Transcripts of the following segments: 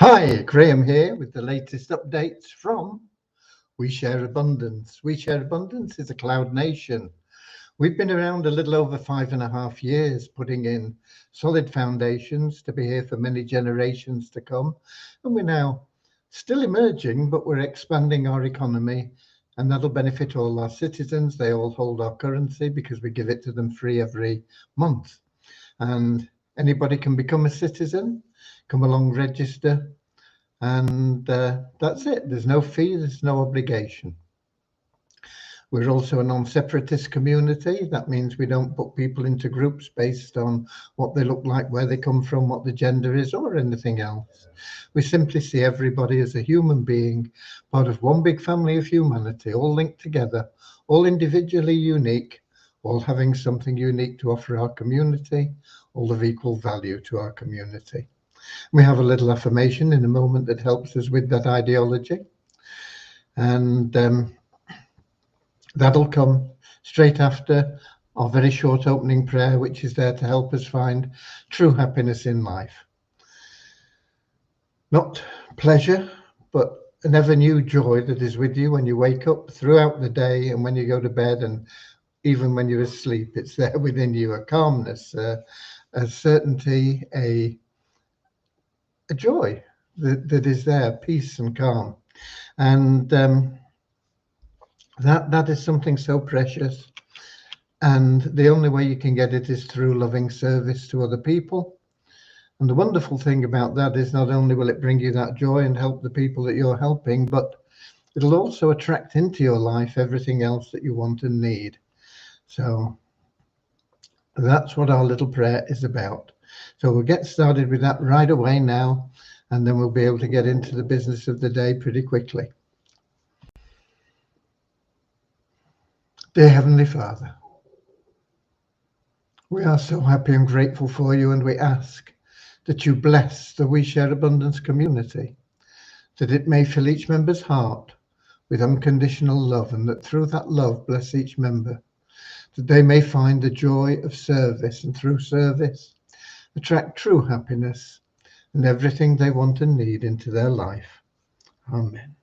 Hi, Graham here with the latest updates from We Share Abundance. We Share Abundance is a cloud nation. We've been around a little over 5.5 years, putting in solid foundations to be here for many generations to come. And we're now still emerging, but we're expanding our economy, and that'll benefit all our citizens. They all hold our currency because we give it to them free every month. And anybody can become a citizen, come along, register, and that's it. There's no fee, there's no obligation. We're also a non-separatist community. That means we don't put people into groups based on what they look like, where they come from, what the gender is, or anything else. We simply see everybody as a human being, part of one big family of humanity, all linked together, all individually unique, all having something unique to offer our community, all of equal value to our community. We have a little affirmation in a moment that helps us with that ideology. And that'll come straight after our very short opening prayer, which is there to help us find true happiness in life. Not pleasure, but an ever new joy that is with you when you wake up throughout the day and when you go to bed, and even when you're asleep, it's there within you, a calmness, a certainty, a joy that is there, peace and calm. And that is something so precious. And the only way you can get it is through loving service to other people. And the wonderful thing about that is not only will it bring you that joy and help the people that you're helping, but it'll also attract into your life everything else that you want and need. So that's what our little prayer is about. So we'll get started with that right away now, and then we'll be able to get into the business of the day pretty quickly. Dear Heavenly Father, we are so happy and grateful for you, and we ask that you bless the We Share Abundance community, that it may fill each member's heart with unconditional love, and that through that love bless each member, that they may find the joy of service, and through service attract true happiness and everything they want and need into their life. Amen.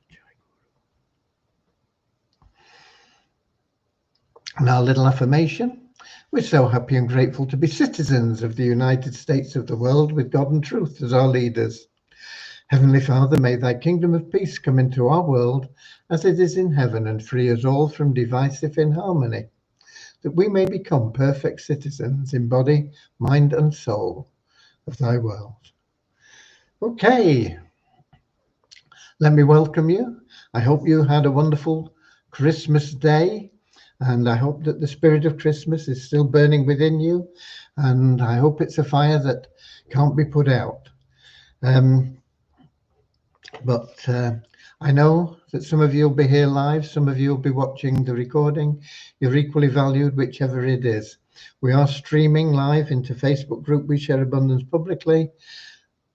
And our little affirmation: we're so happy and grateful to be citizens of the United States of the world, with God and truth as our leaders. Heavenly Father, may thy kingdom of peace come into our world as it is in heaven, and free us all from divisive inharmony, that we may become perfect citizens in body, mind and soul of thy world. Okay, let me welcome you. I hope you had a wonderful Christmas day, and I hope that the spirit of Christmas is still burning within you, and I hope it's a fire that can't be put out. But I know that some of you will be here live, some of you will be watching the recording. You're equally valued, whichever it is. We are streaming live into Facebook group We Share Abundance publicly.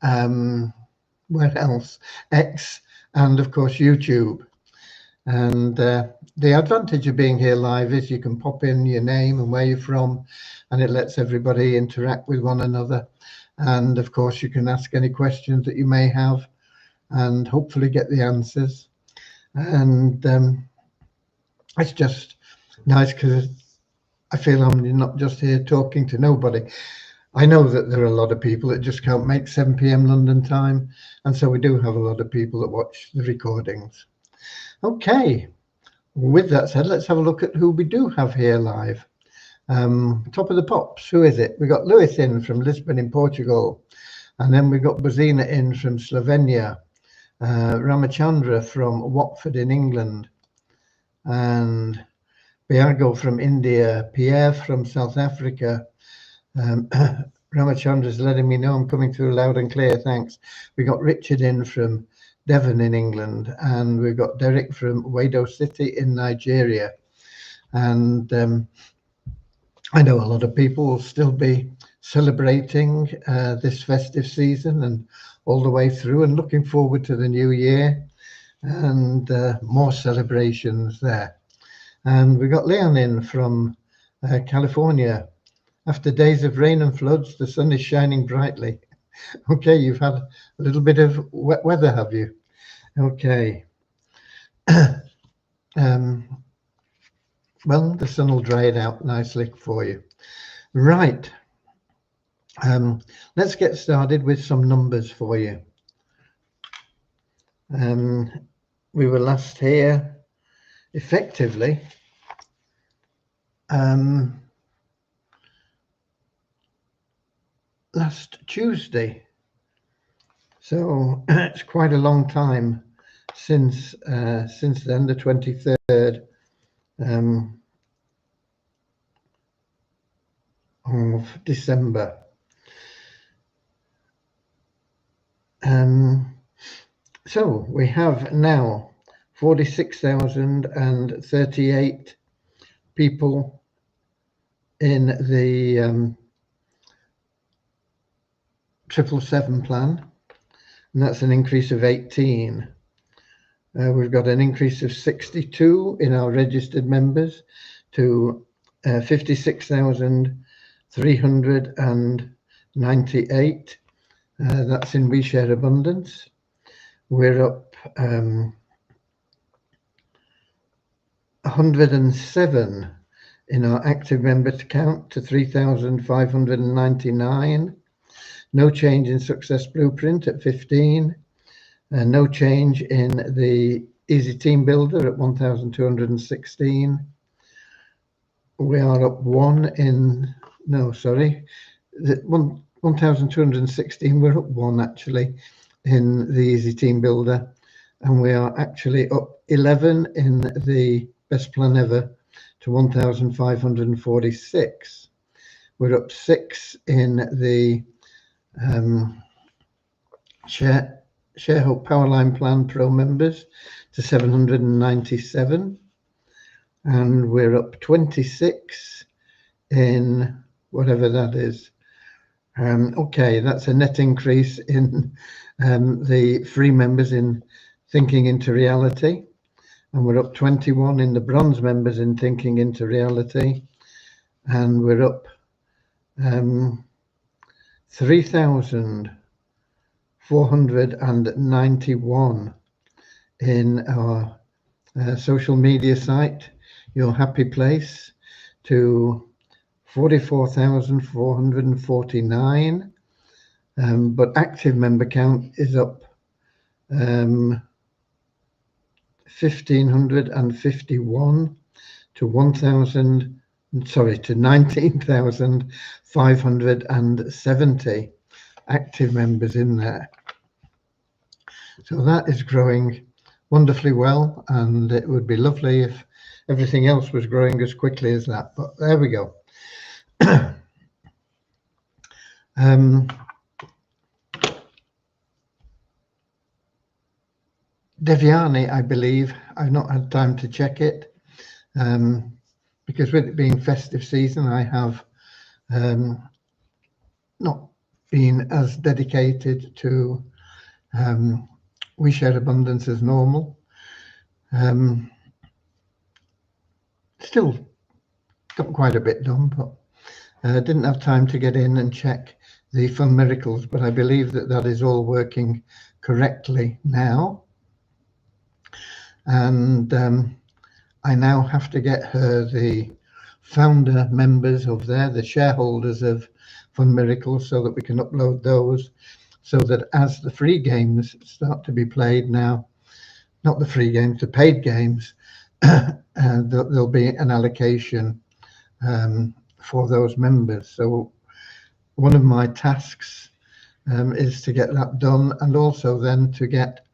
Where else? X, and of course YouTube. And the advantage of being here live is you can pop in your name and where you're from, and it lets everybody interact with one another. And of course you can ask any questions that you may have and hopefully get the answers. And it's just nice because I feel I'm not just here talking to nobody. I know that there are a lot of people that just can't make 7 p.m. London time, and so we do have a lot of people that watch the recordings. Okay, with that said, let's have a look at who we do have here live. Top of the pops, who is it? We got Lewis in from Lisbon in Portugal, and then we got Bozina in from Slovenia, Ramachandra from Watford in England, and Biago from India, Pierre from South Africa. Ramachandra's letting me know I'm coming through loud and clear, thanks. We got Richard in from Devon in England, and we've got Derek from Wado City in Nigeria. And I know a lot of people will still be celebrating this festive season and all the way through, and looking forward to the new year and more celebrations there. And we got Leon in from California. After days of rain and floods, the sun is shining brightly. Okay, you've had a little bit of wet weather, have you? Okay. Well, the sun will dry it out nicely for you. Right. Let's get started with some numbers for you. We were last here effectively last Tuesday, so it's quite a long time since then, the 23rd of December. So we have now 46,038 people in the 777 plan, and that's an increase of 18. We've got an increase of 62 in our registered members to 56,398. That's in We Share Abundance. We're up 107 in our active members count to 3,599. No change in Success Blueprint at 15. No change in the Easy Team Builder at 1,216. We are up the 1,216. We're up one actually in the Easy Team Builder, and we are actually up 11 in the Best Plan Ever to 1,546. We're up 6 in the Sharehope Powerline Plan Pro members to 797, and we're up 26 in whatever that is. Okay, that's a net increase in the free members in Thinking into Reality, and we're up 21 in the bronze members in Thinking into Reality, and we're up 3,491 in our social media site, Your Happy Place, to 44,449, but active member count is up 1,551 to 19,570 active members in there. So that is growing wonderfully well, and it would be lovely if everything else was growing as quickly as that, but there we go. Devyani, I believe, I've not had time to check it, because with it being festive season, I have not been as dedicated to We Share Abundance as normal. Still got quite a bit done, but didn't have time to get in and check the Fun Miracles, but I believe that is all working correctly now. And I now have to get her the founder members of there, the shareholders of Fun Miracles, so that we can upload those, so that as the free games start to be played now, not the free games, the paid games, there'll be an allocation for those members. So one of my tasks is to get that done, and also then to get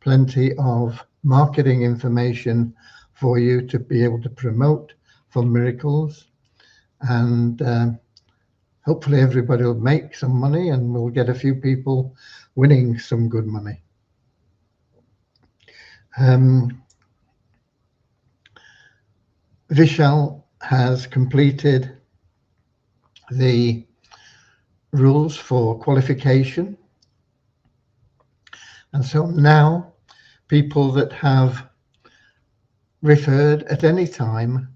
plenty of marketing information for you to be able to promote Fun Miracles, and hopefully everybody will make some money and we'll get a few people winning some good money. Vishal has completed the rules for qualification, and so now people that have referred at any time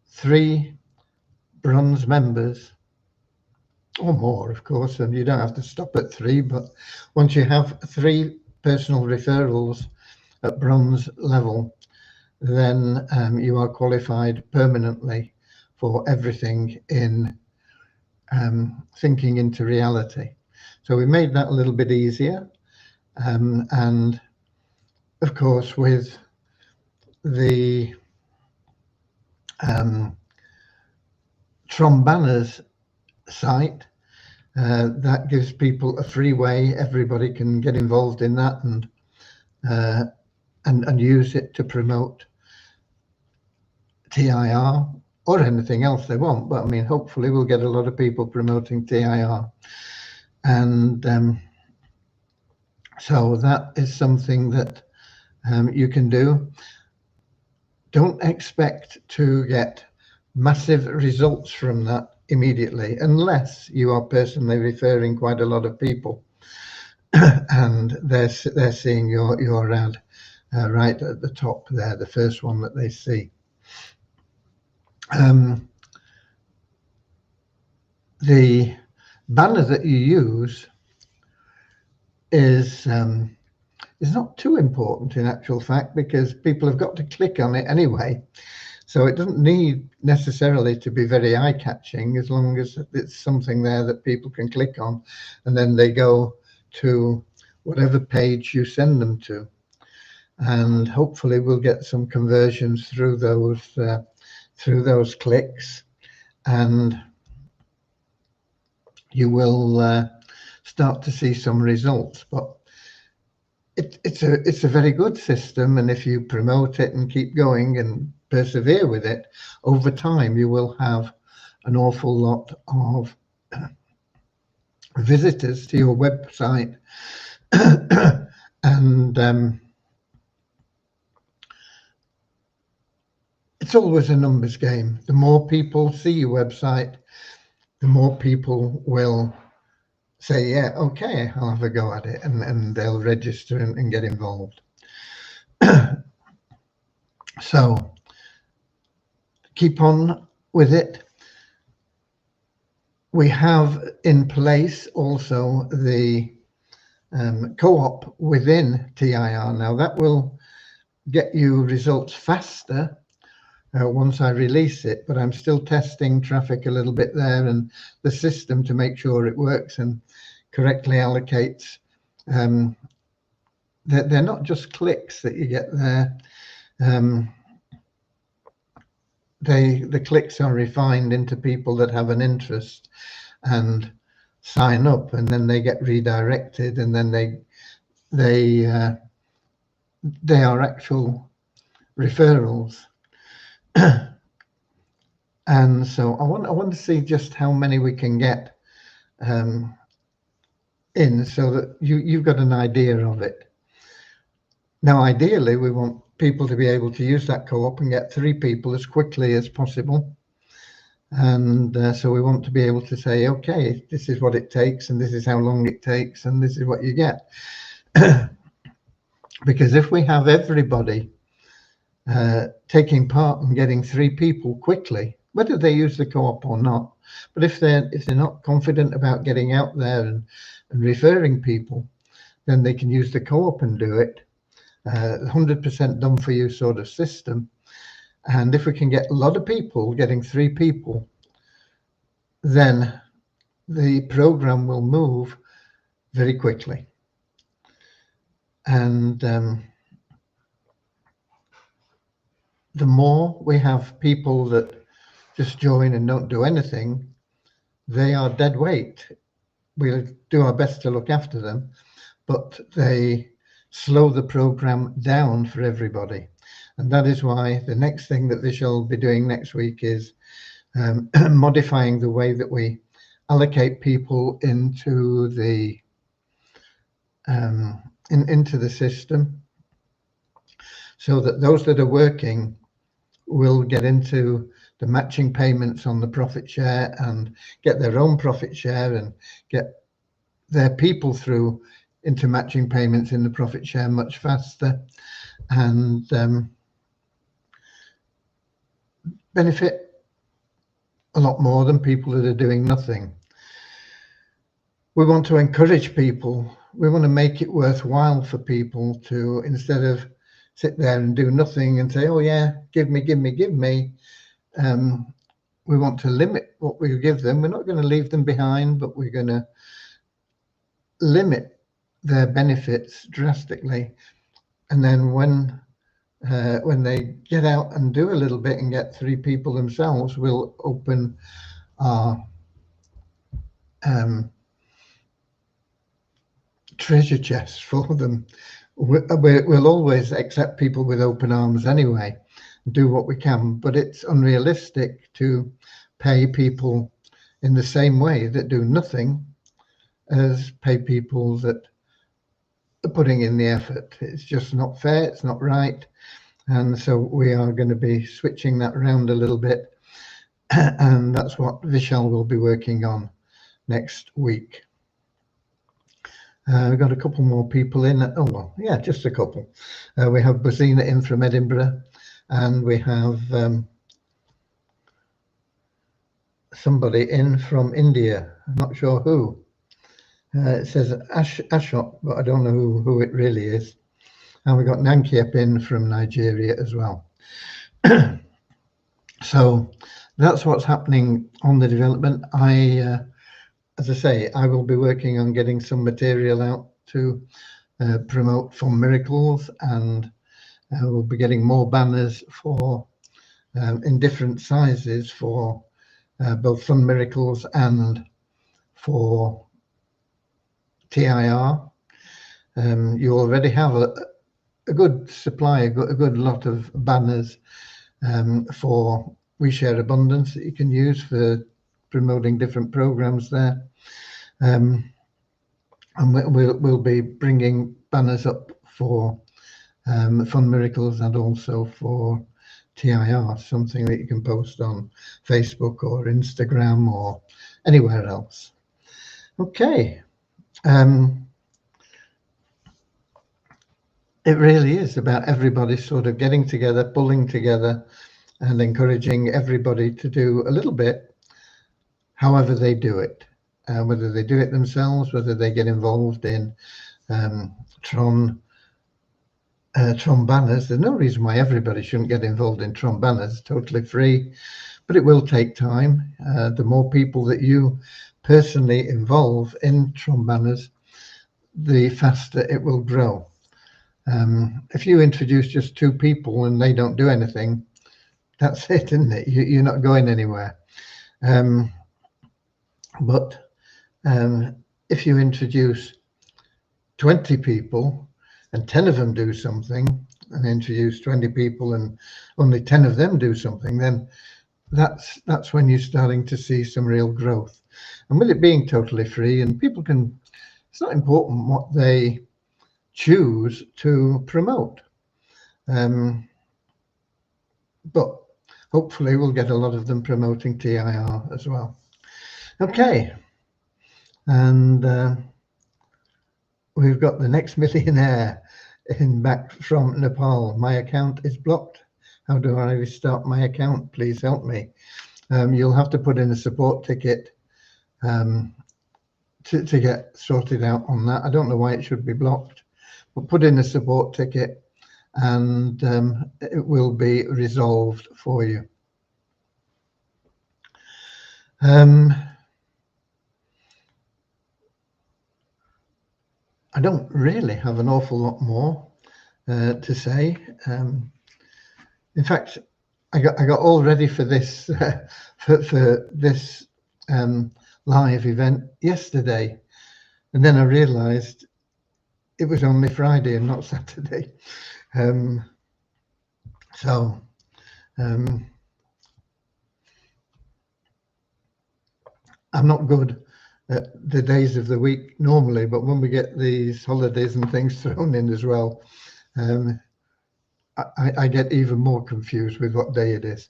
3 bronze members or more, of course, and you don't have to stop at 3. But once you have 3 personal referrals at bronze level, then you are qualified permanently for everything in thinking into reality. So we made that a little bit easier. And of course, with the Trom Banners site, that gives people a free way. Everybody can get involved in that and use it to promote TIR or anything else they want. But I mean, hopefully we'll get a lot of people promoting TIR. And so that is something that you can do. Don't expect to get massive results from that immediately, unless you are personally referring quite a lot of people and they're seeing your ad right at the top there, the first one that they see. The banner that you use is not too important in actual fact, because people have got to click on it anyway. So it doesn't need necessarily to be very eye-catching, as long as it's something there that people can click on, and then they go to whatever page you send them to. And hopefully we'll get some conversions through those clicks, and you will start to see some results. But it's a very good system, and if you promote it and keep going and persevere with it, over time you will have an awful lot of visitors to your website. And it's always a numbers game. The more people see your website, the more people will say, yeah, okay, I'll have a go at it, and they'll register and get involved. So keep on with it. We have in place also the co-op within TIR. Now that will get you results faster once I release it, but I'm still testing traffic a little bit there and the system to make sure it works and correctly allocates. They're not just clicks that you get there. The clicks are refined into people that have an interest and sign up, and then they get redirected, and then they are actual referrals. And so I want to see just how many we can get in, so that you've got an idea of it. Now, ideally, we want people to be able to use that co-op and get 3 people as quickly as possible. And so we want to be able to say, okay, this is what it takes, and this is how long it takes, and this is what you get. Because if we have everybody taking part and getting 3 people quickly, whether they use the co-op or not, but if they're not confident about getting out there and referring people, then they can use the co-op and do it. 100% done for you sort of system. And if we can get a lot of people getting 3 people, then the program will move very quickly. And the more we have people that just join and don't do anything, they are dead weight. We'll do our best to look after them, but they slow the program down for everybody. And that is why the next thing that they shall be doing next week is modifying the way that we allocate people into the system, so that those that are working will get into the matching payments on the profit share and get their own profit share and get their people through into matching payments in the profit share much faster, and benefit a lot more than people that are doing nothing. we want to encourage people. We want to make it worthwhile for people to, instead of sit there and do nothing and say, oh yeah, give me, give me, give me. We want to limit what we give them. We're not going to leave them behind, but we're going to limit their benefits drastically. And then when they get out and do a little bit and get 3 people themselves, we'll open our treasure chest for them. We'll always accept people with open arms anyway, do what we can, but it's unrealistic to pay people in the same way that do nothing as pay people that are putting in the effort. It's just not fair, it's not right. And so we are going to be switching that around a little bit. And that's what Vishal will be working on next week. We've got a couple more people in. Oh, well, yeah, just a couple. We have Bozina in from Edinburgh, and we have somebody in from India. I'm not sure who. It says Ashok, but I don't know who it really is. And we've got Nankiep in from Nigeria as well. So that's what's happening on the development. As I say, I will be working on getting some material out to promote Fun Miracles, and we'll be getting more banners for in different sizes for both Fun Miracles and for TIR. You already have a good supply, a good lot of banners for We Share Abundance that you can use for promoting different programs there. And we'll be bringing banners up for Fun Miracles and also for TIR, something that you can post on Facebook or Instagram or anywhere else. Okay. It really is about everybody sort of getting together, pulling together, and encouraging everybody to do a little bit, however they do it. Whether they do it themselves, whether they get involved in Tron banners. There's no reason why everybody shouldn't get involved in Tron banners. It's totally free, but it will take time. The more people that you personally involve in Tron banners, the faster it will grow. If you introduce just 2 people and they don't do anything, that's it, isn't it? You're not going anywhere. But if you introduce 20 people and 10 of them do something, and introduce 20 people and only 10 of them do something, then that's when you're starting to see some real growth. And with it being totally free, and people can, it's not important what they choose to promote. But hopefully we'll get a lot of them promoting TIR as well. Okay. And we've got the next millionaire back from Nepal. My account is blocked. How do I restart my account? Please help me. You'll have to put in a support ticket to get sorted out on that. I don't know why it should be blocked, but put in a support ticket and it will be resolved for you. I don't really have an awful lot more to say. In fact, I got all ready for this for this live event yesterday, and then I realised it was only Friday and not Saturday. So I'm not good at the days of the week normally, but when we get these holidays and things thrown in as well, I get even more confused with what day it is.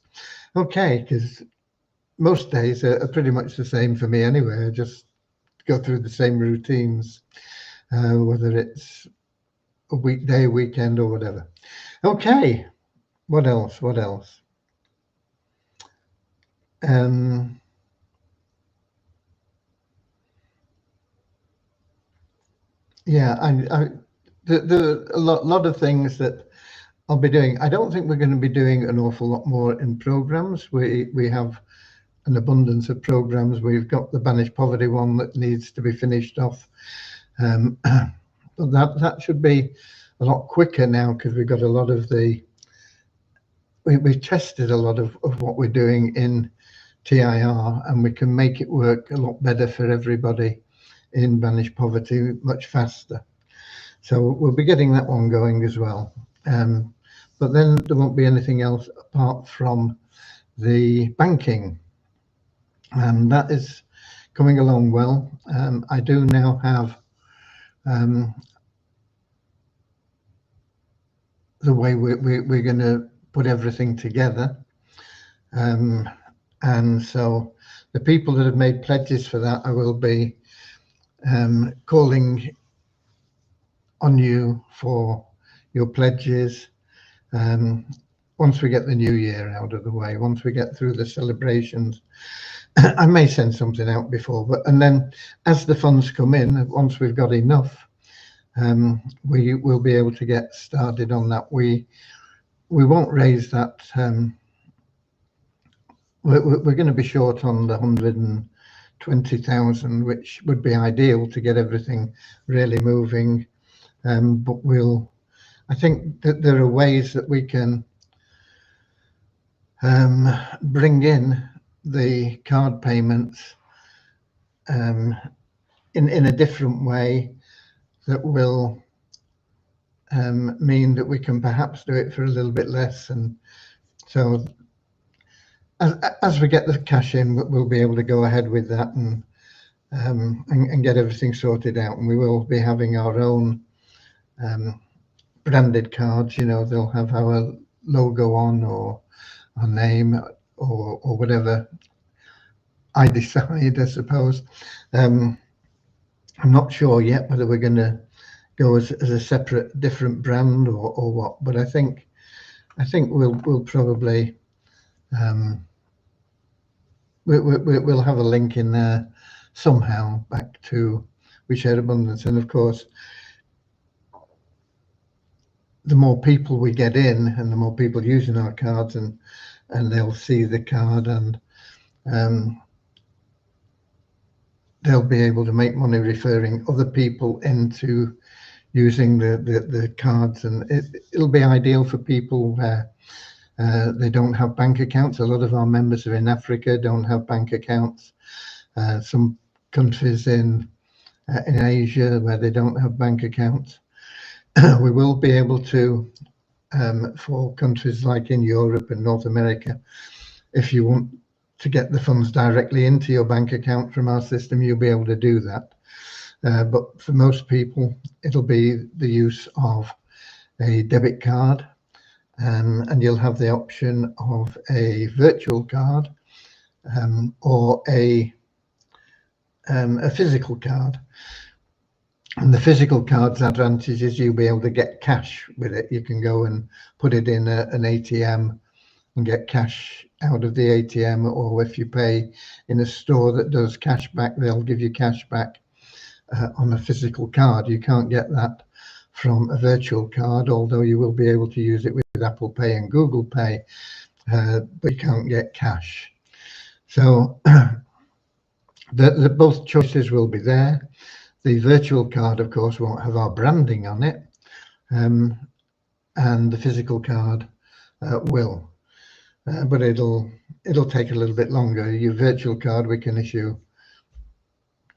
Okay, because most days are pretty much the same for me anyway. I just go through the same routines, whether it's a weekday, weekend, or whatever. Okay, what else? What else? yeah, a lot of things that I'll be doing. I don't think we're going to be doing an awful lot more in programs. We have an abundance of programs. We've got the Banished Poverty one that needs to be finished off. But that should be a lot quicker now, because we've got a lot of we've tested a lot of what we're doing in TIR, and we can make it work a lot better for everybody in Banished Poverty much faster. So we'll be getting that one going as well. But then there won't be anything else apart from the banking, and that is coming along well. I do now have the way we're going to put everything together. And so the people that have made pledges for that, I will be calling on you for your pledges. Once we get the new year out of the way, once we get through the celebrations, I may send something out before, and then as the funds come in, once we've got enough, we will be able to get started on that. We won't raise that. We're going to be short on the 120,000, which would be ideal to get everything really moving. But I think that there are ways that we can bring in the card payments in a different way that will mean that we can perhaps do it for a little bit less. And so as we get the cash in, we'll be able to go ahead with that and get everything sorted out. And we will be having our own branded cards. They'll have our logo on, or our name, or whatever I decide, I suppose. I'm not sure yet whether we're going to go as a separate, different brand or what. But I think we'll probably we'll have a link in there somehow back to We Share Abundance. And of course, the more people we get in, and the more people using our cards, and they'll see the card, and they'll be able to make money referring other people into using the cards. And it'll be ideal for people where they don't have bank accounts. A lot of our members are in Africa, don't have bank accounts. Some countries in Asia where they don't have bank accounts. We will be able to, for countries like in Europe and North America, if you want to get the funds directly into your bank account from our system, you'll be able to do that. But for most people, it'll be the use of a debit card, and you'll have the option of a virtual card or a physical card. And the physical card's advantage is you'll be able to get cash with it. You can go and put it in an ATM and get cash out of the ATM, or if you pay in a store that does cash back, they'll give you cash back on a physical card. You can't get that from a virtual card, although you will be able to use it with Apple Pay and Google Pay, but you can't get cash. So both choices will be there. The virtual card, of course, won't have our branding on it, and the physical card will, but it'll take a little bit longer. Your virtual card we can issue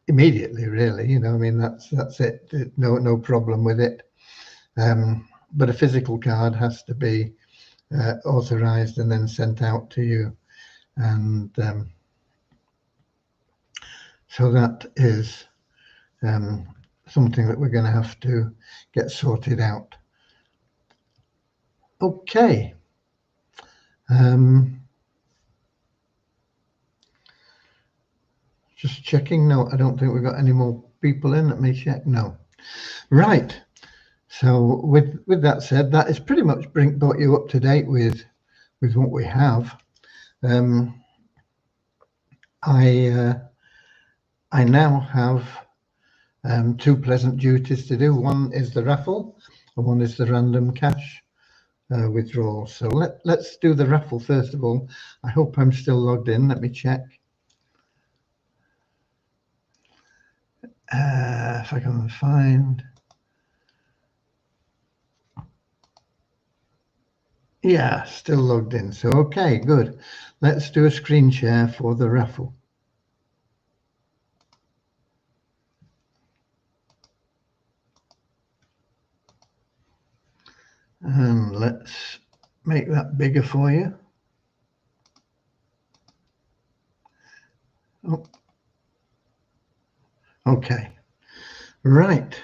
immediately, really. I mean, that's it. No problem with it. But a physical card has to be authorized and then sent out to you, and so that is something that we're going to have to get sorted out. Okay. Just checking. No, I don't think we've got any more people in. Let me check. No. Right. So with that said, that is pretty much brought you up to date with what we have. I now have two pleasant duties to do. One is the raffle and one is the random cash withdrawal. So let's do the raffle first of all. I hope I'm still logged in. Let me check. If I can find. Yeah, still logged in. So, okay, good. Let's do a screen share for the raffle. Let's make that bigger for you. Oh. Okay, right.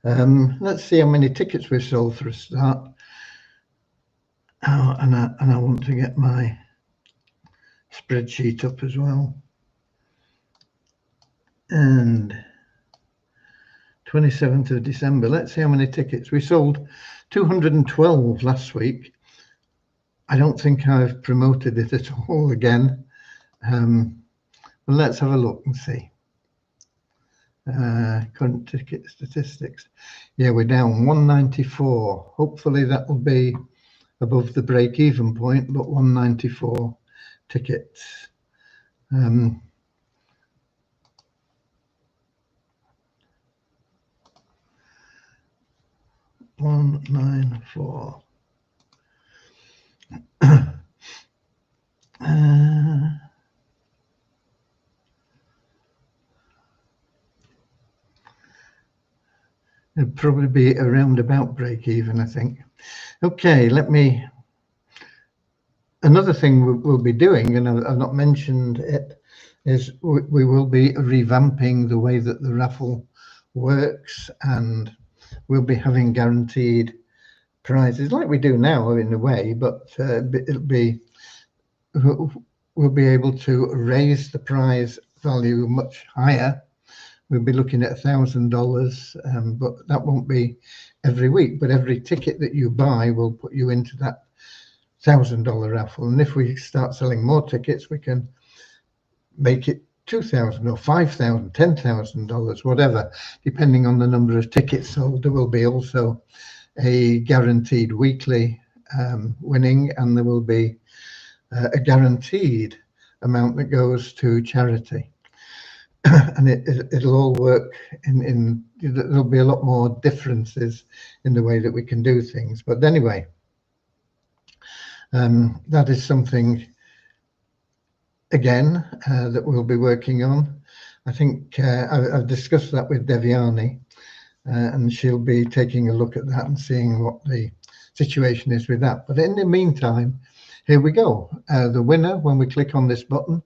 Let's see how many tickets we've sold for a start. Oh, and I want to get my spreadsheet up as well. And 27th of December, let's see how many tickets. We sold 212 last week. I don't think I've promoted it at all again. Well, let's have a look and see. Current ticket statistics. Yeah, we're down 194. Hopefully that will be above the break-even point, but 194 tickets. 194. It'd probably be around about break even, I think. Okay, another thing we'll be doing, and I've not mentioned it, is we will be revamping the way that the raffle works, and we'll be having guaranteed prizes like we do now in a way, but we'll be able to raise the prize value much higher. We'll be looking at $1,000, but that won't be every week. But every ticket that you buy will put you into that $1,000 raffle. And if we start selling more tickets, we can make it $2,000 or $5,000, $10,000, whatever, depending on the number of tickets sold. There will be also a guaranteed weekly winning, and there will be a guaranteed amount that goes to charity. And it'll all work there'll be a lot more differences in the way that we can do things. But anyway, that is something again that we'll be working on. I think I've discussed that with Deviani, and she'll be taking a look at that and seeing what the situation is with that. But in the meantime, here we go. The winner, when we click on this button,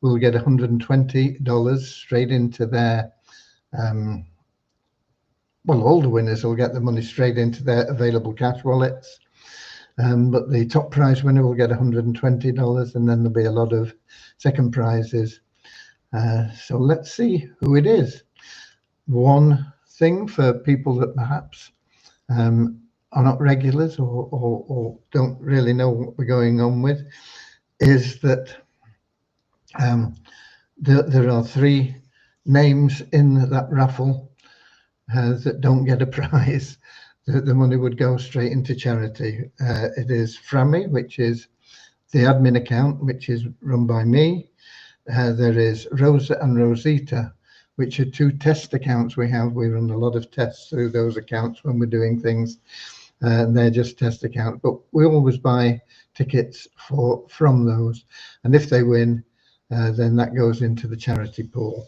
will get $120 straight into their, well, all the winners will get the money straight into their available cash wallets. But the top prize winner will get $120, and then there'll be a lot of second prizes. So let's see who it is. One thing for people that perhaps are not regulars or don't really know what we're going on with is that there are 3 names in that raffle that don't get a prize. The money would go straight into charity. It is Frammy, which is the admin account, which is run by me. There is Rosa and Rosita, which are 2 test accounts we have. We run a lot of tests through those accounts when we're doing things. And they're just test accounts, but we always buy tickets from those. And if they win, then that goes into the charity pool.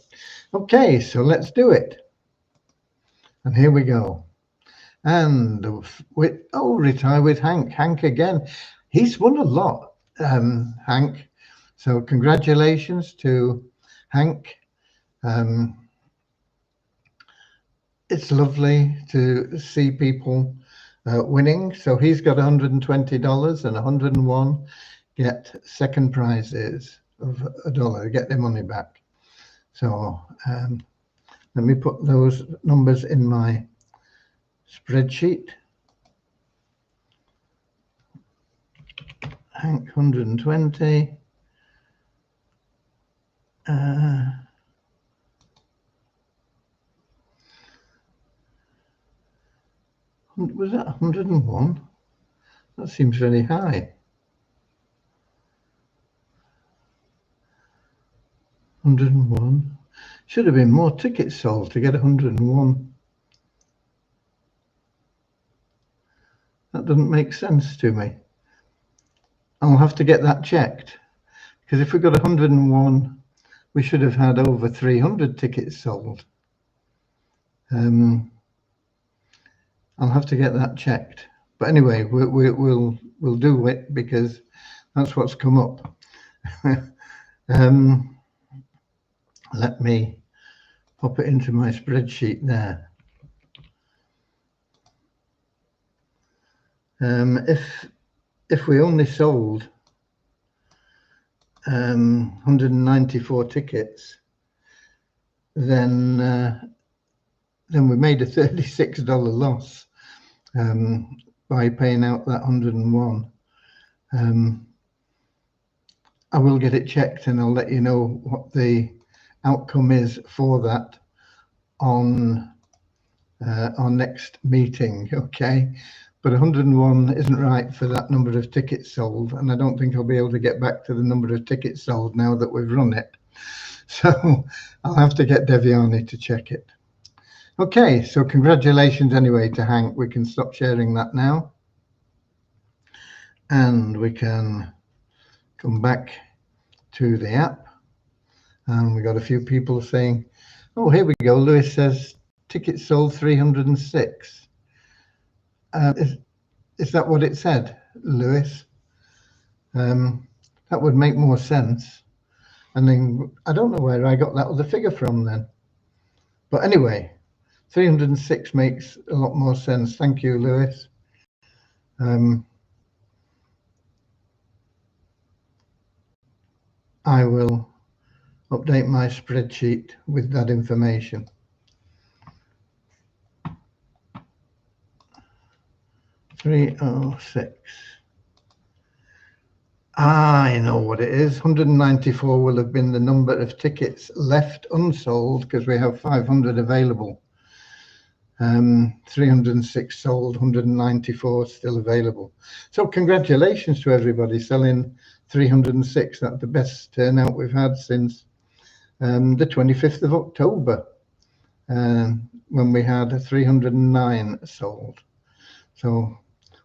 Okay, so let's do it. And here we go. And retire with Hank. Hank again. He's won a lot, Hank. So congratulations to Hank. It's lovely to see people winning. So he's got $120 and 101 get second prizes of $1, get their money back. So let me put those numbers in my spreadsheet. Hank 120. Was that 101? That seems very high. 101. Should have been more tickets sold to get 101. That doesn't make sense to me. I'll have to get that checked, because if we got 101, we should have had over 300 tickets sold. I'll have to get that checked. But anyway, we'll do it because that's what's come up. Let me pop it into my spreadsheet there. If we only sold 194 tickets, then we made a $36 loss by paying out that 101. I will get it checked and I'll let you know what the outcome is for that on our next meeting, okay? But 101 isn't right for that number of tickets sold, and I don't think I'll be able to get back to the number of tickets sold now that we've run it. So I'll have to get Deviani to check it. Okay, so congratulations anyway to Hank. We can stop sharing that now. And we can come back to the app. And we got a few people saying, oh, here we go. Lewis says tickets sold 306. Is that what it said, Lewis? That would make more sense. And then I don't know where I got that other figure from then. But anyway, 306 makes a lot more sense. Thank you, Lewis. I will update my spreadsheet with that information. 306. I know what it is. 194 will have been the number of tickets left unsold because we have 500 available. 306 sold, 194 still available. So congratulations to everybody selling 306. That's the best turnout we've had since the 25th of October, when we had 309 sold. So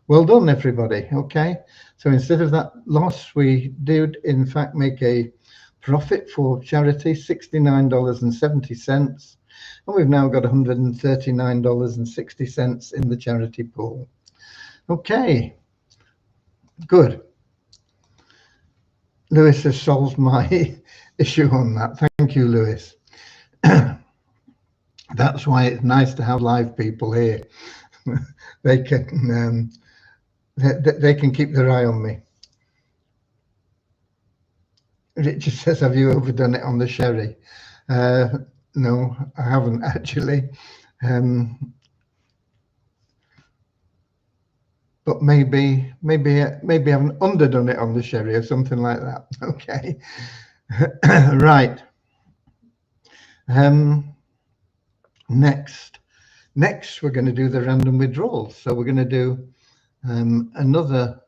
well done, everybody. Okay, so instead of that loss, we did in fact make a profit for charity, $69.70, and we've now got $139.60 in the charity pool. Okay, good. Lewis has solved my issue on that. Thank you, Lewis. That's why it's nice to have live people here. They can keep their eye on me. Richard says, have you overdone it on the sherry? No, I haven't actually. But maybe I haven't underdone it on the sherry or something like that. Okay. Right. Next we're going to do the random withdrawals. So we're going to do another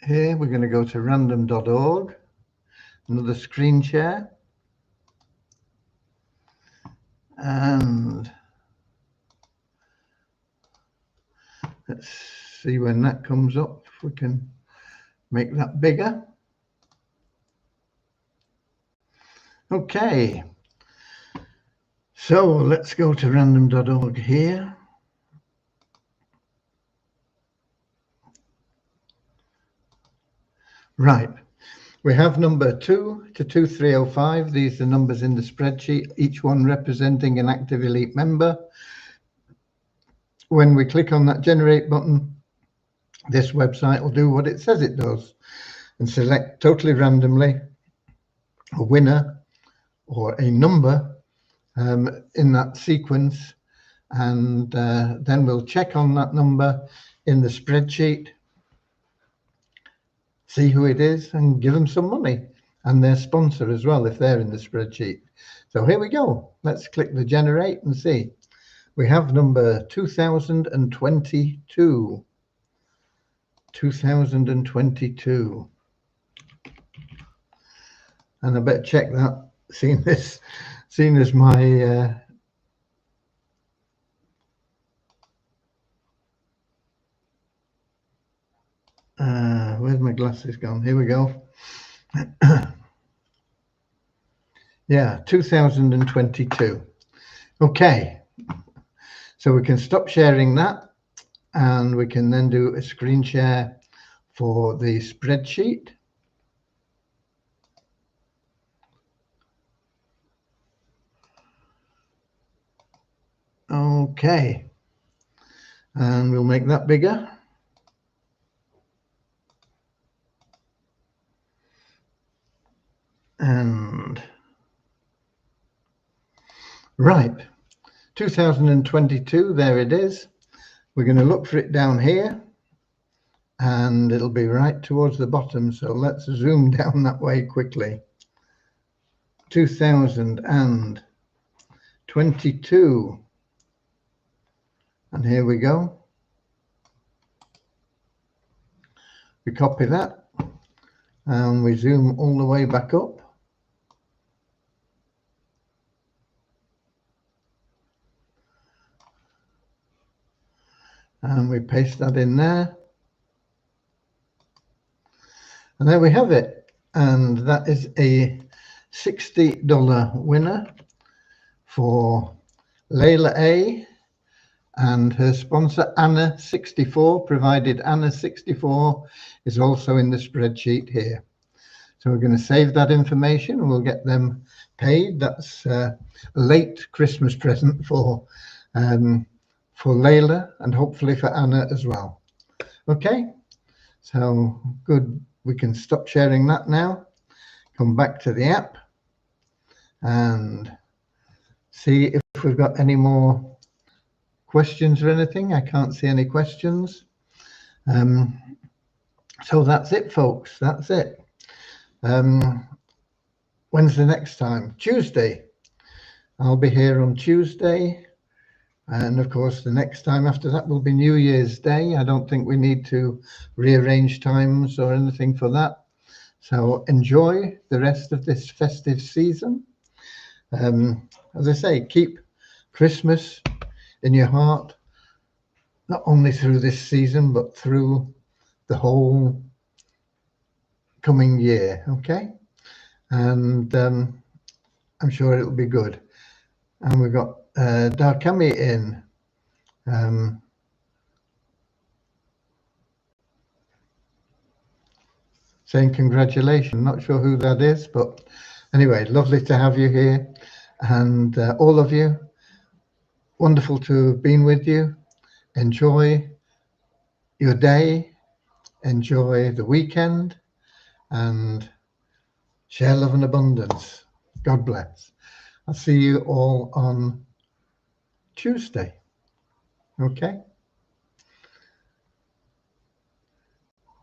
here we're going to go to random.org, another screen share, and let's see when that comes up, if we can make that bigger. Okay, so let's go to random.org here. Right, we have number 2 to 2305. These are numbers in the spreadsheet, each one representing an active elite member. When we click on that generate button, this website will do what it says it does and select totally randomly a winner or a number in that sequence, and then we'll check on that number in the spreadsheet, see who it is, and give them some money. and their sponsor as well if they're in the spreadsheet. So here we go. Let's click the generate and see. We have number 2022. 2022. And I better check that, seeing as my where's my glasses gone? Here we go. Yeah, 2022. Okay, so we can stop sharing that, and we can then do a screen share for the spreadsheet. Okay, and we'll make that bigger. And right, 2022, there it is. We're going to look for it down here, and it'll be right towards the bottom. So let's zoom down that way quickly. 2022. And here we go. We copy that and we zoom all the way back up. And we paste that in there. And there we have it. And that is a $60 winner for Layla A and her sponsor Anna64, provided Anna64 is also in the spreadsheet here. So we're going to save that information and we'll get them paid. That's a late Christmas present for Layla and hopefully for Anna as well. Okay, so good. We can stop sharing that now. Come back to the app and see if we've got any more questions or anything. I can't see any questions. So that's it, folks. That's it. When's the next time? Tuesday. I'll be here on Tuesday. And of course, the next time after that will be New Year's Day. I don't think we need to rearrange times or anything for that. So enjoy the rest of this festive season. As I say, keep Christmas in your heart, not only through this season, but through the whole coming year, okay? And I'm sure it'll be good. And we've got Darkami in. Saying congratulations. Not sure who that is, but anyway, lovely to have you here. And all of you, wonderful to have been with you. Enjoy your day, enjoy the weekend, and share love and abundance. God bless. I'll see you all on Tuesday. Okay?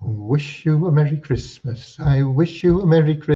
Wish you a Merry Christmas. I wish you a Merry Christmas.